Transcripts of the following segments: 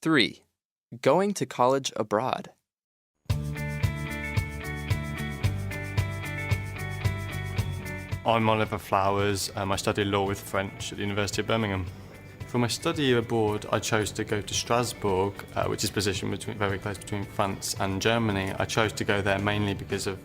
3. Going to college abroad. I'm Oliver Flowers. I studied law with French at the University of Birmingham. For my study abroad, I chose to go to Strasbourg, which is positioned very close between France and Germany. I chose to go there mainly because of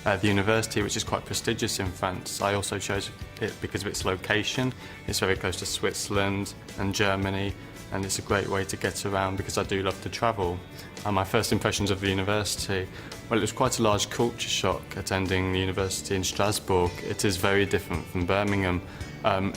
the university, which is quite prestigious in France. I also chose it because of its location. It's very close to Switzerland and Germany, and it's a great way to get around because I do love to travel. And my first impressions of the university, well, it was quite a large culture shock attending the university in Strasbourg. It is very different from Birmingham.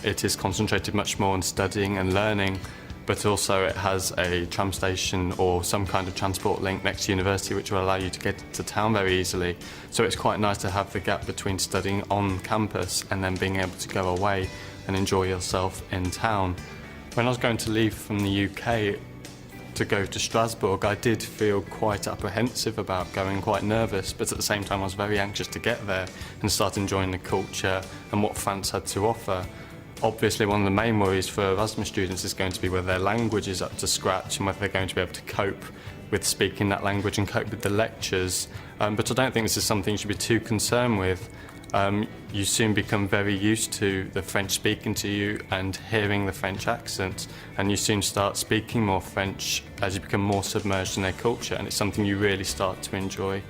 It is concentrated much more on studying and learning, but also it has a tram station or some kind of transport link next to university which will allow you to get to town very easily. So it's quite nice to have the gap between studying on campus and then being able to go away and enjoy yourself in town. When I was going to leave from the UK to go to Strasbourg, I did feel quite apprehensive about going, quite nervous, but at the same time I was very anxious to get there and start enjoying the culture and what France had to offer. Obviously, one of the main worries for Erasmus students is going to be whether their language is up to scratch and whether they're going to be able to cope with speaking that language and cope with the lectures. But I don't think this is something you should be too concerned with. You soon become very used to the French speaking to you and hearing the French accent, and you soon start speaking more French as you become more submerged in their culture, and it's something you really start to enjoy.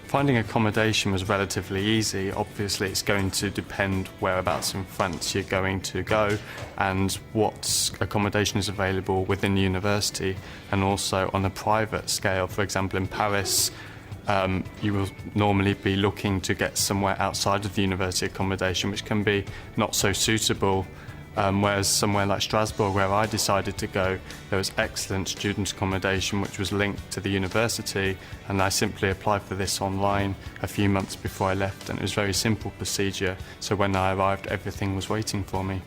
Finding accommodation was relatively easy. Obviously, it's going to depend whereabouts in France you're going to go and what accommodation is available within the university, and also on a private scale. For example, in Paris, you will normally be looking to get somewhere outside of the university accommodation, which can be not so suitable. Whereas somewhere like Strasbourg, where I decided to go, there was excellent student accommodation which was linked to the university, and I simply applied for this online a few months before I left, and it was a very simple procedure, so when I arrived everything was waiting for me.